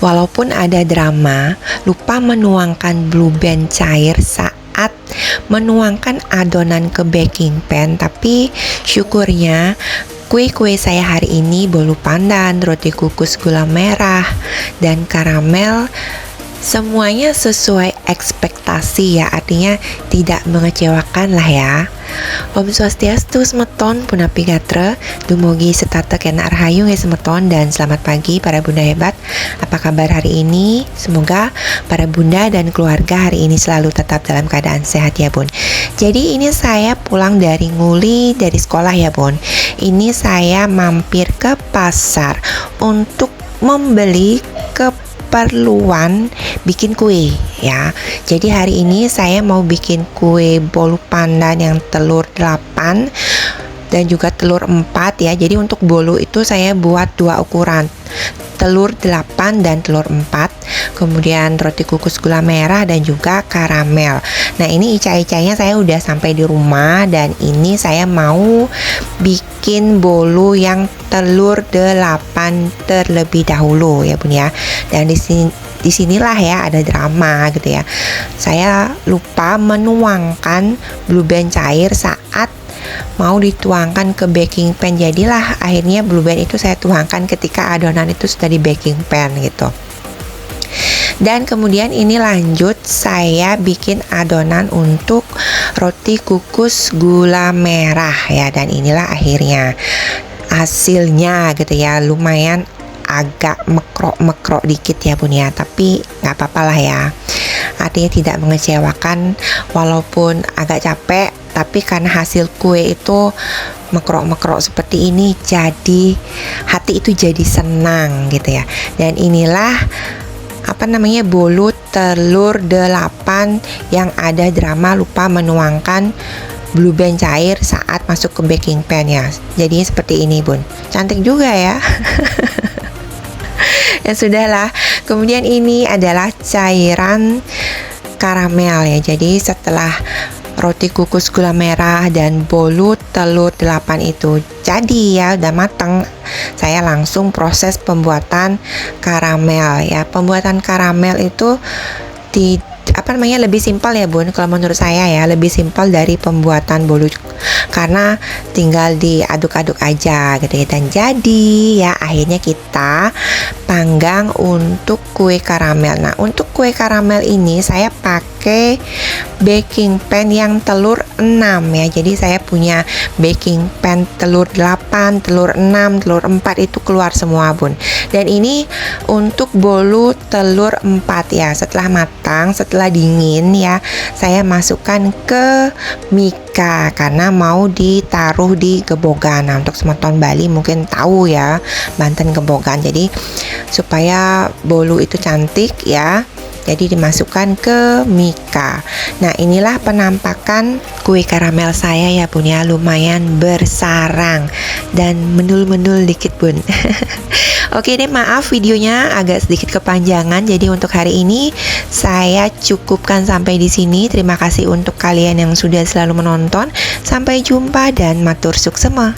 Walaupun ada drama, lupa menuangkan blue band cair saat menuangkan adonan ke baking pan, tapi syukurnya kue-kue saya hari ini bolu pandan, roti kukus gula merah, dan karamel semuanya sesuai ekspektasi ya, artinya tidak mengecewakan lah ya. Om Swastiastu semeton punapi gatra, dumugi setata kena rahayu ya semeton, dan selamat pagi para bunda hebat. Apa kabar hari ini? Semoga para bunda dan keluarga hari ini selalu tetap dalam keadaan sehat ya bun. Jadi ini saya pulang dari nguli dari sekolah ya bun. Ini saya mampir ke pasar untuk membeli keperluan bikin kue ya. Jadi hari ini saya mau bikin kue bolu pandan yang telur 8 dan juga telur 4 ya. Jadi untuk bolu itu saya buat dua ukuran, telur 8 dan telur 4, kemudian roti kukus gula merah dan juga karamel. Nah ini ica-icanya saya udah sampai di rumah, dan ini saya mau bikin bolu yang telur 8 terlebih dahulu ya bun ya. Dan disinilah ya ada drama gitu ya. Saya lupa menuangkan blue band cair saat mau dituangkan ke baking pan. Jadilah akhirnya blue band itu saya tuangkan ketika adonan itu sudah di baking pan gitu. Dan kemudian ini lanjut saya bikin adonan untuk roti kukus gula merah ya. Dan inilah akhirnya hasilnya gitu ya, lumayan agak mekrok dikit ya bun ya, tapi nggak apa-apa lah ya, artinya tidak mengecewakan walaupun agak capek, tapi karena hasil kue itu mekrok seperti ini, jadi hati itu jadi senang gitu ya. Dan inilah bolu telur 8 yang ada drama lupa menuangkan blue band cair saat masuk ke baking pan ya. Jadinya seperti ini bun, cantik juga ya. Ya sudahlah. Kemudian ini adalah cairan karamel ya. Jadi setelah roti kukus gula merah dan bolu telur 8 itu jadi ya, udah matang, saya langsung proses pembuatan karamel ya. Pembuatan karamel itu lebih simpel ya bun, kalau menurut saya ya lebih simpel dari pembuatan bolu, karena tinggal diaduk-aduk aja gitu ya. Dan jadi ya akhirnya kita panggang untuk kue karamel. Nah untuk kue karamel ini saya pakai baking pan yang telur 6 ya. Jadi saya punya baking pan telur 8, telur 6, telur 4 itu keluar semua bun. Dan ini untuk bolu telur 4 ya. Setelah matang, setelah dingin ya, saya masukkan ke mika karena mau ditaruh di gebogan. Nah untuk semeton Bali mungkin tahu ya, Banten gebogan. Jadi supaya bolu itu cantik ya, jadi dimasukkan ke mika. Nah inilah penampakan kue karamel saya ya bun ya, lumayan bersarang dan mendul-mendul dikit bun. Oke deh, maaf videonya agak sedikit kepanjangan. Jadi untuk hari ini saya cukupkan sampai di sini. Terima kasih untuk kalian yang sudah selalu menonton. Sampai jumpa dan matur suksema.